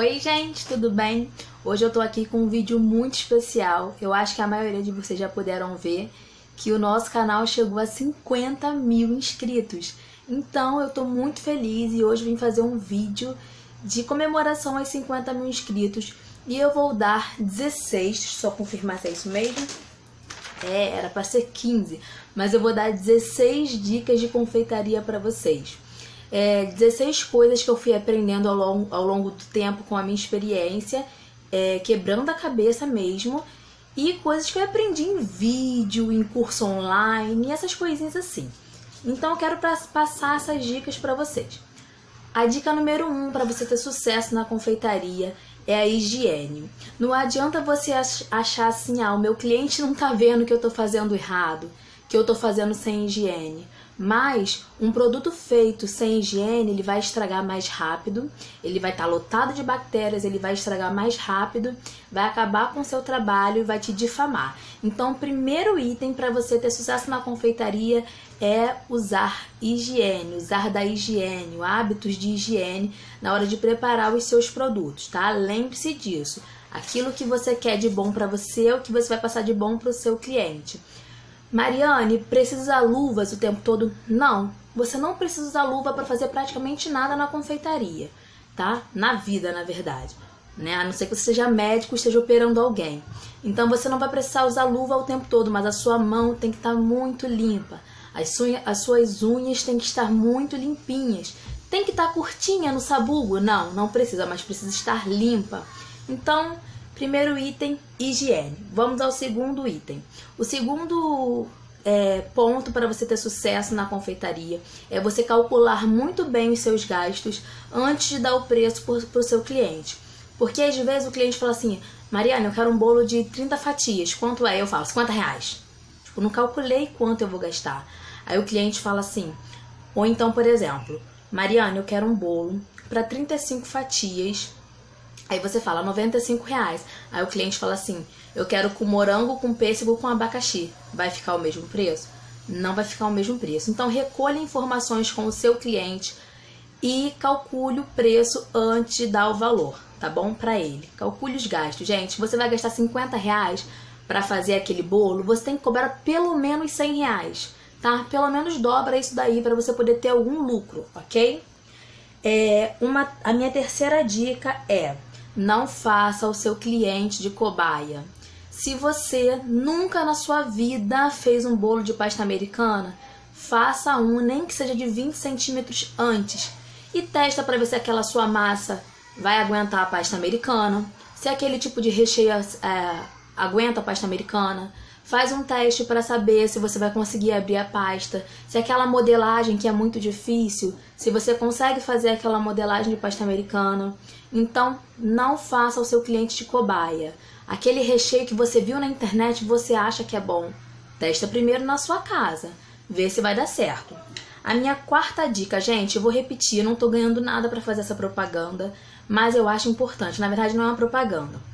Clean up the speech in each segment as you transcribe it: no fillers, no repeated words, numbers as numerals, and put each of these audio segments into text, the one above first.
Oi gente, tudo bem? Hoje eu tô aqui com um vídeo muito especial. Eu acho que a maioria de vocês já puderam ver que o nosso canal chegou a 50 mil inscritos. Então eu tô muito feliz e hoje vim fazer um vídeo de comemoração aos 50 mil inscritos. E eu vou dar 16, só confirmar se é isso mesmo. Era pra ser 15, mas eu vou dar 16 dicas de confeitaria pra vocês. 16 coisas que eu fui aprendendo ao longo do tempo com a minha experiência, quebrando a cabeça mesmo, e coisas que eu aprendi em vídeo, em curso online, e essas coisinhas assim. Então eu quero passar essas dicas para vocês. A dica número 1 para você ter sucesso na confeitaria é a higiene. Não adianta você achar assim, o meu cliente não tá vendo que eu tô fazendo errado, que eu tô fazendo sem higiene. Mas um produto feito sem higiene, ele vai estragar mais rápido, ele vai estar lotado de bactérias, ele vai estragar mais rápido, vai acabar com o seu trabalho e vai te difamar. Então, o primeiro item para você ter sucesso na confeitaria é usar higiene, usar da higiene, hábitos de higiene na hora de preparar os seus produtos, tá? Lembre-se disso. Aquilo que você quer de bom para você é o que você vai passar de bom para o seu cliente. Mariane, precisa usar luvas o tempo todo? Não, você não precisa usar luva para fazer praticamente nada na confeitaria, tá? Na vida, na verdade, né? A não ser que você seja médico e esteja operando alguém. Então você não vai precisar usar luva o tempo todo, mas a sua mão tem que estar muito limpa. As suas unhas têm que estar muito limpinhas. Tem que estar curtinha no sabugo? Não, não precisa, mas precisa estar limpa. Então, primeiro item, higiene. Vamos ao segundo item. O segundo ponto para você ter sucesso na confeitaria é você calcular muito bem os seus gastos antes de dar o preço para o seu cliente. Porque às vezes o cliente fala assim, Mariane, eu quero um bolo de 30 fatias. Quanto é? Eu falo, R$50. Tipo, não calculei quanto eu vou gastar. Aí o cliente fala assim, ou então, por exemplo, Mariane, eu quero um bolo para 35 fatias. Aí você fala R$95. Aí o cliente fala assim, eu quero com morango, com pêssego, com abacaxi. Vai ficar o mesmo preço? Não vai ficar o mesmo preço. Então recolha informações com o seu cliente e calcule o preço antes de dar o valor, tá bom? Para ele. Calcule os gastos. Gente, você vai gastar R$50 para fazer aquele bolo, você tem que cobrar pelo menos R$100, tá? Pelo menos dobra isso daí para você poder ter algum lucro, ok? A minha terceira dica é: não faça o seu cliente de cobaia. Se você nunca na sua vida fez um bolo de pasta americana, faça um, nem que seja de 20 centímetros antes. E testa para ver se aquela sua massa vai aguentar a pasta americana, se aquele tipo de recheio aguenta a pasta americana. Faz um teste para saber se você vai conseguir abrir a pasta, se aquela modelagem que é muito difícil, se você consegue fazer aquela modelagem de pasta americana. Então, não faça o seu cliente de cobaia. Aquele recheio que você viu na internet, você acha que é bom. Testa primeiro na sua casa, vê se vai dar certo. A minha quarta dica, gente, eu vou repetir, eu não tô ganhando nada para fazer essa propaganda, mas eu acho importante. Na verdade, não é uma propaganda.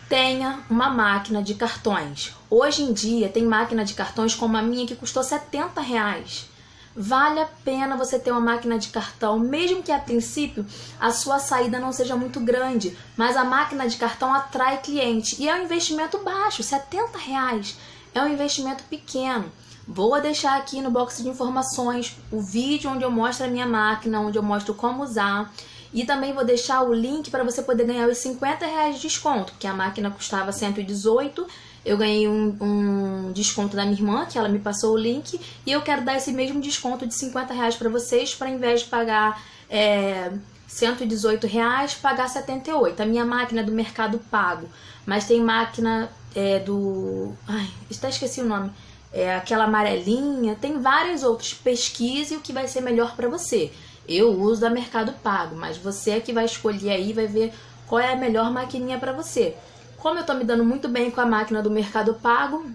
Tenha uma máquina de cartões. Hoje em dia tem máquina de cartões como a minha que custou R$70. Vale a pena você ter uma máquina de cartão, mesmo que a princípio a sua saída não seja muito grande, mas a máquina de cartão atrai cliente e é um investimento baixo, R$70 é um investimento pequeno. Vou deixar aqui no box de informações o vídeo onde eu mostro a minha máquina, onde eu mostro como usar. E também vou deixar o link para você poder ganhar os R$50 de desconto, porque a máquina custava 118. Eu ganhei um desconto da minha irmã, que ela me passou o link, e eu quero dar esse mesmo desconto de R$50 para vocês, para ao invés de pagar R$118, pagar R$78. A minha máquina é do Mercado Pago, mas tem máquina até esqueci o nome. Aquela amarelinha, tem várias outras. Pesquise o que vai ser melhor para você. Eu uso da Mercado Pago, mas você é que vai escolher aí, vai ver qual é a melhor maquininha para você. Como eu tô me dando muito bem com a máquina do Mercado Pago,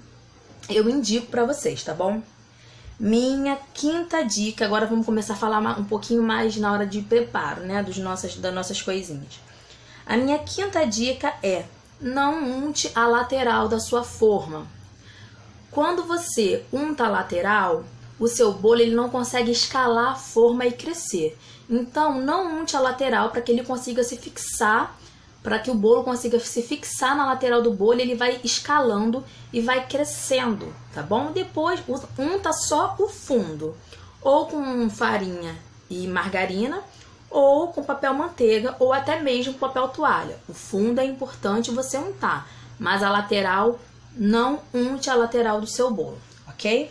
eu indico para vocês, tá bom? Minha quinta dica, agora vamos começar a falar um pouquinho mais na hora de preparo, né, das nossas coisinhas. A minha quinta dica é: não unte a lateral da sua forma. Quando você unta a lateral, o seu bolo ele não consegue escalar a forma e crescer. Então, não unte a lateral para que ele consiga se fixar, para que o bolo consiga se fixar na lateral do bolo, ele vai escalando e vai crescendo, tá bom? Depois, unta só o fundo, ou com farinha e margarina, ou com papel manteiga, ou até mesmo papel toalha. O fundo é importante você untar, mas a lateral, não unte a lateral do seu bolo, ok?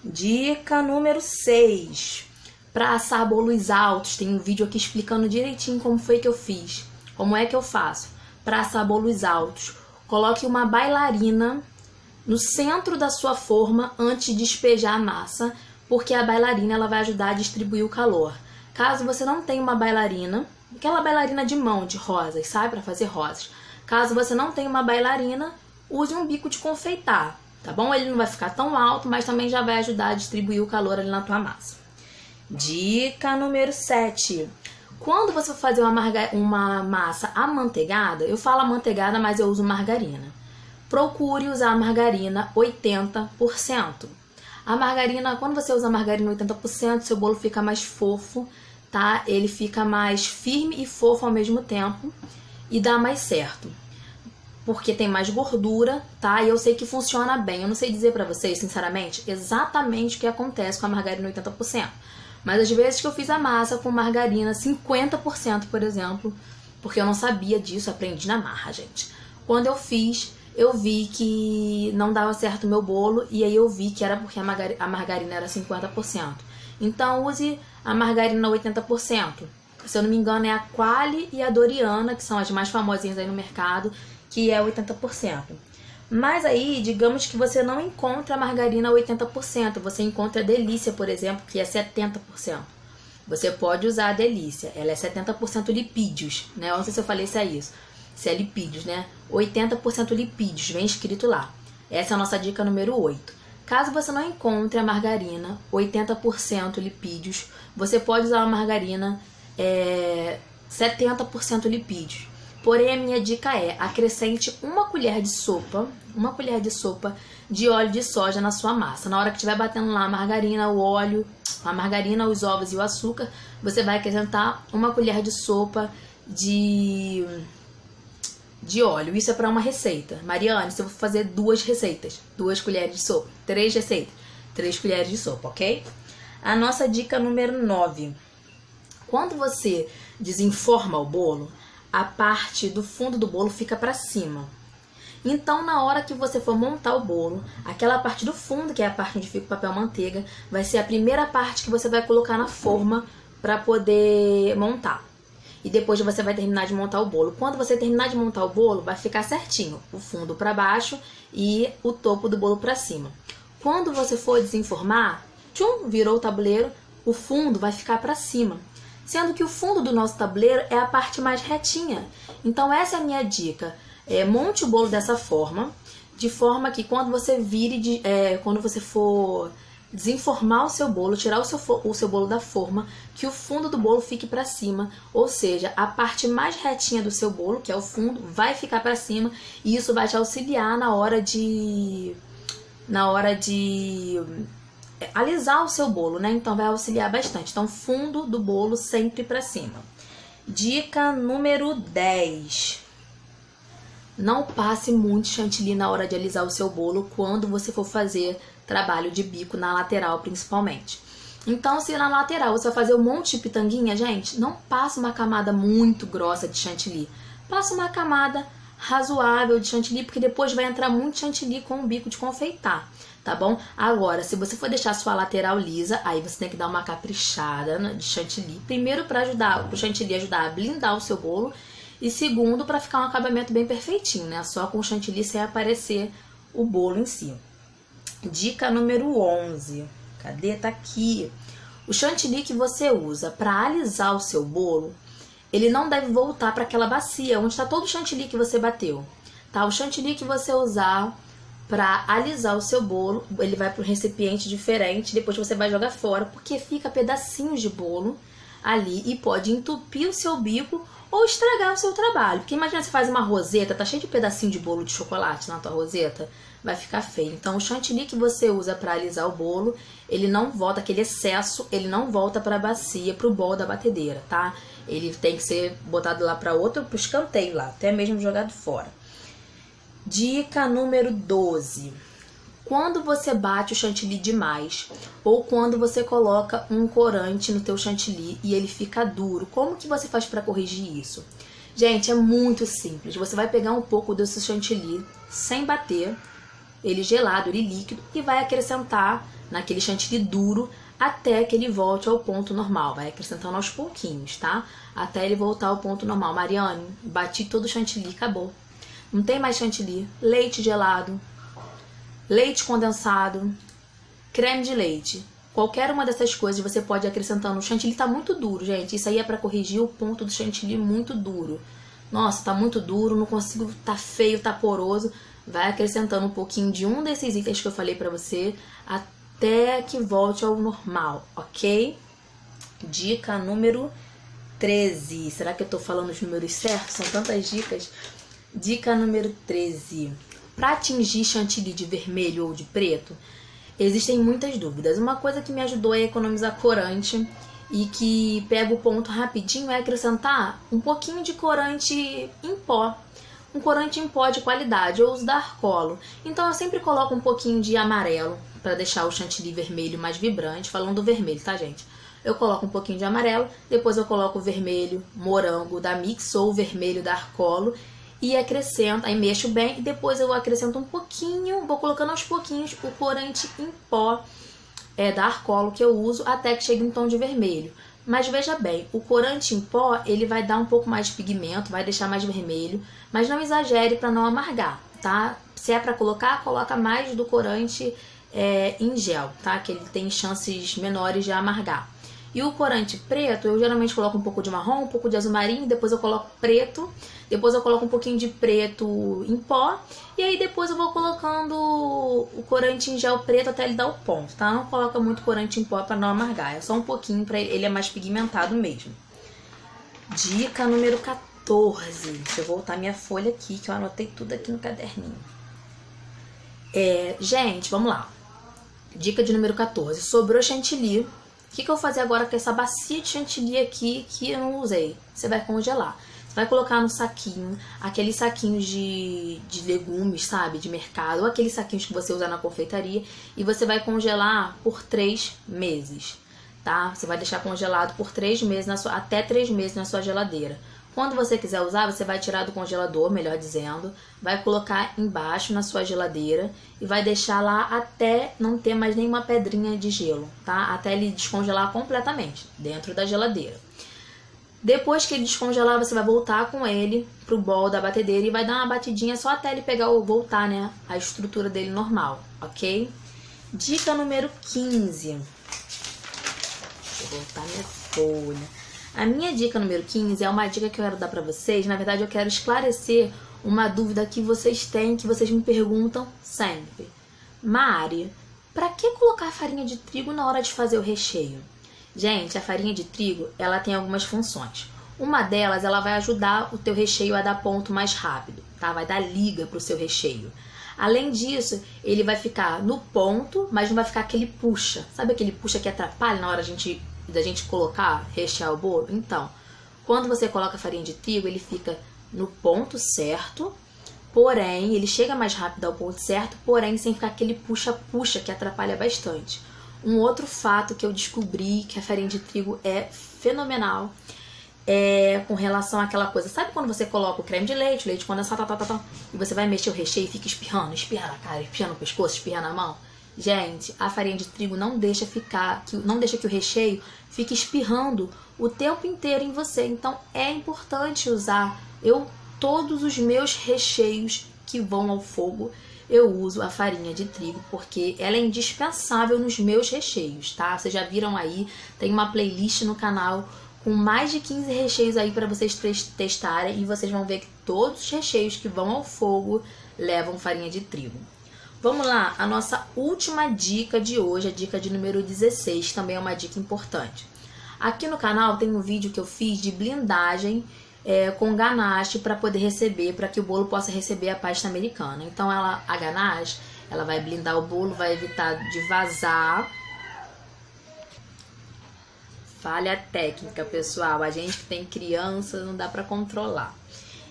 Dica número 6. Para assar bolos altos, tem um vídeo aqui explicando direitinho como foi que eu fiz. Como é que eu faço? Para assar bolos altos, coloque uma bailarina no centro da sua forma antes de despejar a massa, porque a bailarina ela vai ajudar a distribuir o calor. Caso você não tenha uma bailarina, aquela bailarina de mão, de rosas, sabe? Para fazer rosas. Caso você não tenha uma bailarina, use um bico de confeitar, tá bom? Ele não vai ficar tão alto, mas também já vai ajudar a distribuir o calor ali na tua massa. Dica número 7. Quando você for fazer uma massa amanteigada, eu falo amanteigada, mas eu uso margarina. Procure usar a margarina 80%. A margarina, quando você usa a margarina 80%, seu bolo fica mais fofo, tá? Ele fica mais firme e fofo ao mesmo tempo e dá mais certo. Porque tem mais gordura, tá? E eu sei que funciona bem. Eu não sei dizer pra vocês, sinceramente, exatamente o que acontece com a margarina 80%. Mas às vezes que eu fiz a massa com margarina 50%, por exemplo, porque eu não sabia disso, aprendi na marra, gente. Quando eu fiz, eu vi que não dava certo o meu bolo, e aí eu vi que era porque a margarina era 50%. Então use a margarina 80%. Se eu não me engano é a Qualy e a Doriana, que são as mais famosinhas aí no mercado, que é 80%. Mas aí, digamos que você não encontra a margarina 80%, você encontra a Delícia, por exemplo, que é 70%. Você pode usar a Delícia, ela é 70% lipídios, né? Eu não sei se eu falei se é isso, se é lipídios, né? 80% lipídios, vem escrito lá. Essa é a nossa dica número 8. Caso você não encontre a margarina 80% lipídios, você pode usar a margarina 70% lipídios. Porém, a minha dica é acrescente uma colher de sopa de óleo de soja na sua massa. Na hora que estiver batendo lá a margarina, o óleo, a margarina, os ovos e o açúcar, você vai acrescentar uma colher de sopa de óleo. Isso é para uma receita. Mariane, se eu vou fazer 2 receitas, 2 colheres de sopa, 3 receitas, 3 colheres de sopa, ok? A nossa dica número 9. Quando você desenforma o bolo, a parte do fundo do bolo fica para cima. Então, na hora que você for montar o bolo, aquela parte do fundo, que é a parte onde fica o papel manteiga, vai ser a primeira parte que você vai colocar na forma para poder montar. E depois você vai terminar de montar o bolo. Quando você terminar de montar o bolo, vai ficar certinho, o fundo para baixo e o topo do bolo para cima. Quando você for desenformar, tchum, virou o tabuleiro, o fundo vai ficar para cima. Sendo que o fundo do nosso tabuleiro é a parte mais retinha. Então essa é a minha dica. Monte o bolo dessa forma, de forma que quando você quando você for desenformar o seu bolo, tirar o seu bolo da forma, que o fundo do bolo fique para cima, ou seja, a parte mais retinha do seu bolo, que é o fundo, vai ficar para cima, e isso vai te auxiliar na hora de alisar o seu bolo, né? Então vai auxiliar bastante. Então, fundo do bolo sempre para cima. Dica número 10. Não passe muito chantilly na hora de alisar o seu bolo quando você for fazer trabalho de bico na lateral, principalmente. Então, se na lateral você vai fazer um monte de pitanguinha, gente, não passe uma camada muito grossa de chantilly. Passa uma camada razoável de chantilly, porque depois vai entrar muito chantilly com o bico de confeitar, tá bom? Agora, se você for deixar a sua lateral lisa, aí você tem que dar uma caprichada de chantilly. Primeiro, para ajudar o chantilly ajudar a blindar o seu bolo, e segundo, para ficar um acabamento bem perfeitinho, né? Só com o chantilly sem aparecer o bolo em si. Dica número 11. Cadê? Tá aqui. O chantilly que você usa para alisar o seu bolo, ele não deve voltar para aquela bacia onde está todo o chantilly que você bateu, tá? O chantilly que você usar para alisar o seu bolo, ele vai para um recipiente diferente, depois você vai jogar fora, porque fica pedacinhos de bolo ali e pode entupir o seu bico ou estragar o seu trabalho. Porque imagina você faz uma roseta, tá cheio de pedacinho de bolo de chocolate na tua roseta, vai ficar feio. Então o chantilly que você usa para alisar o bolo, ele não volta, aquele excesso, ele não volta para a bacia, pro bol da batedeira, tá? Ele tem que ser botado lá para outro, pro escanteio lá, até mesmo jogado fora. Dica número 12. Quando você bate o chantilly demais, ou quando você coloca um corante no teu chantilly e ele fica duro, como que você faz para corrigir isso? Gente, é muito simples. Você vai pegar um pouco desse chantilly sem bater, ele gelado, ele líquido, e vai acrescentar naquele chantilly duro até que ele volte ao ponto normal. Vai acrescentando aos pouquinhos, tá? Até ele voltar ao ponto normal. Mariane, bati todo o chantilly, acabou. Não tem mais chantilly. Leite gelado, leite condensado, creme de leite. Qualquer uma dessas coisas você pode ir acrescentando. O chantilly tá muito duro, gente. Isso aí é para corrigir o ponto do chantilly muito duro. Nossa, tá muito duro, não consigo, tá feio, tá poroso. Vai acrescentando um pouquinho de um desses itens que eu falei pra você até que volte ao normal, ok? Dica número 13. Será que eu tô falando os números certos? São tantas dicas. Dica número 13. Para atingir chantilly de vermelho ou de preto, existem muitas dúvidas. Uma coisa que me ajudou a economizar corante e que pega o ponto rapidinho é acrescentar um pouquinho de corante em pó. Um corante em pó de qualidade, eu uso da Arcolo. Então eu sempre coloco um pouquinho de amarelo para deixar o chantilly vermelho mais vibrante. Falando do vermelho, tá, gente? Eu coloco um pouquinho de amarelo, depois eu coloco o vermelho morango da Mix ou o vermelho da Arcolo e acrescento, aí mexo bem e depois eu acrescento um pouquinho, vou colocando aos pouquinhos o corante em pó da Arcolo que eu uso até que chegue um tom de vermelho. Mas veja bem, o corante em pó, ele vai dar um pouco mais de pigmento, vai deixar mais vermelho, mas não exagere para não amargar, tá? Se é para colocar, coloca mais do corante em gel, tá? Que ele tem chances menores de amargar. E o corante preto, eu geralmente coloco um pouco de marrom, um pouco de azul marinho, depois eu coloco preto, depois eu coloco um pouquinho de preto em pó, e aí depois eu vou colocando o corante em gel preto até ele dar o ponto, tá? Não coloca muito corante em pó para não amargar, é só um pouquinho para ele é mais pigmentado mesmo. Dica número 14. Deixa eu voltar minha folha aqui, que eu anotei tudo aqui no caderninho. Gente, vamos lá. Dica de número 14. Sobrou chantilly. O que eu vou fazer agora com essa bacia de chantilly aqui que eu não usei? Você vai congelar. Você vai colocar no saquinho, aqueles saquinhos de legumes, sabe? De mercado, ou aqueles saquinhos que você usa na confeitaria. E você vai congelar por 3 meses, tá? Você vai deixar congelado por 3 meses, até 3 meses na sua geladeira. Quando você quiser usar, você vai tirar do congelador, melhor dizendo, vai colocar embaixo na sua geladeira e vai deixar lá até não ter mais nenhuma pedrinha de gelo, tá? Até ele descongelar completamente dentro da geladeira. Depois que ele descongelar, você vai voltar com ele pro bol da batedeira e vai dar uma batidinha só até ele pegar voltar, né, a estrutura dele normal, ok? Dica número 15. Deixa eu voltar minha folha. A minha dica número 15 é uma dica que eu quero dar pra vocês. Na verdade, eu quero esclarecer uma dúvida que vocês têm, que vocês me perguntam sempre. Mari, pra que colocar farinha de trigo na hora de fazer o recheio? Gente, a farinha de trigo, ela tem algumas funções. Uma delas, ela vai ajudar o teu recheio a dar ponto mais rápido, tá? Vai dar liga pro seu recheio. Além disso, ele vai ficar no ponto, mas não vai ficar aquele puxa. Sabe aquele puxa que atrapalha na hora da gente colocar, rechear o bolo? Então, quando você coloca a farinha de trigo, ele fica no ponto certo, porém, ele chega mais rápido ao ponto certo, porém, sem ficar aquele puxa-puxa que atrapalha bastante. Um outro fato que eu descobri que a farinha de trigo é fenomenal com relação àquela coisa. Sabe quando você coloca o creme de leite, o leite condensado, e você vai mexer o recheio e fica espirrando, espirra na cara, espirra no pescoço, espirra na mão? Gente, a farinha de trigo não deixa que o recheio fique espirrando o tempo inteiro em você. Então é importante usar. Todos os meus recheios que vão ao fogo, eu uso a farinha de trigo, porque ela é indispensável nos meus recheios, tá? Vocês já viram aí, tem uma playlist no canal com mais de 15 recheios aí para vocês testarem, e vocês vão ver que todos os recheios que vão ao fogo levam farinha de trigo. Vamos lá, a nossa última dica de hoje, a dica de número 16, também é uma dica importante. Aqui no canal tem um vídeo que eu fiz de blindagem com ganache para poder receber, para que o bolo possa receber a pasta americana. Então a ganache, ela vai blindar o bolo, vai evitar de vazar. Falha técnica, pessoal. A gente que tem criança não dá para controlar.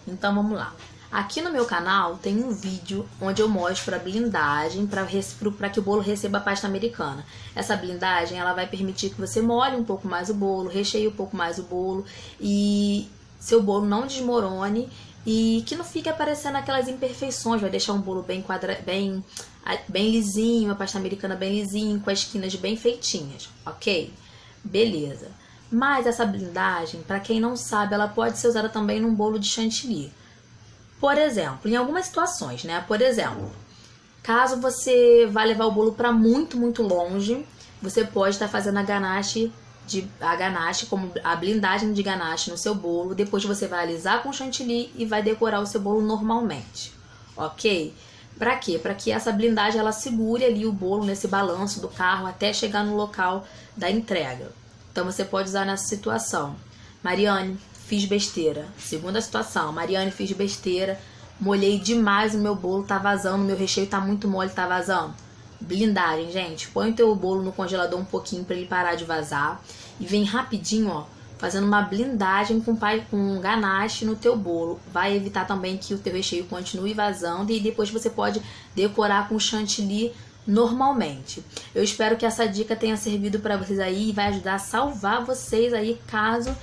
Então vamos lá. Aqui no meu canal tem um vídeo onde eu mostro a blindagem para que o bolo receba a pasta americana. Essa blindagem ela vai permitir que você molhe um pouco mais o bolo, recheie um pouco mais o bolo e seu bolo não desmorone e que não fique aparecendo aquelas imperfeições. Vai deixar um bolo bem lisinho, a pasta americana bem lisinho, com as esquinas bem feitinhas, ok? Beleza. Mas essa blindagem, para quem não sabe, ela pode ser usada também num bolo de chantilly. Por exemplo, em algumas situações, né? Por exemplo, caso você vá levar o bolo para muito, muito longe, você pode estar fazendo a ganache, como a blindagem de ganache no seu bolo. Depois você vai alisar com chantilly e vai decorar o seu bolo normalmente, ok? Para quê? Para que essa blindagem ela segure ali o bolo nesse balanço do carro até chegar no local da entrega. Então você pode usar nessa situação. Mariane, fiz besteira. Segunda situação, Mariane, fiz besteira, molhei demais o meu bolo, tá vazando, meu recheio tá muito mole, tá vazando. Blindagem, gente. Põe o teu bolo no congelador um pouquinho para ele parar de vazar e vem rapidinho, ó, fazendo uma blindagem com ganache no teu bolo. Vai evitar também que o teu recheio continue vazando e depois você pode decorar com chantilly normalmente. Eu espero que essa dica tenha servido para vocês aí e vai ajudar a salvar vocês aí caso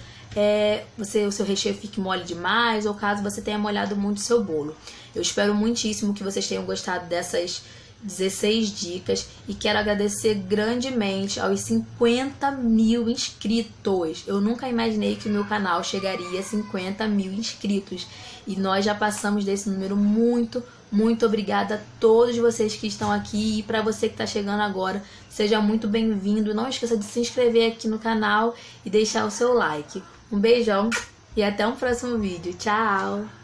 o seu recheio fique mole demais ou caso você tenha molhado muito o seu bolo. Eu espero muitíssimo que vocês tenham gostado dessas 16 dicas e quero agradecer grandemente aos 50 mil inscritos. Eu nunca imaginei que o meu canal chegaria a 50 mil inscritos e nós já passamos desse número. Muito obrigada a todos vocês que estão aqui e para você que está chegando agora, seja muito bem-vindo. Não esqueça de se inscrever aqui no canal e deixar o seu like. Um beijão e até um próximo vídeo. Tchau!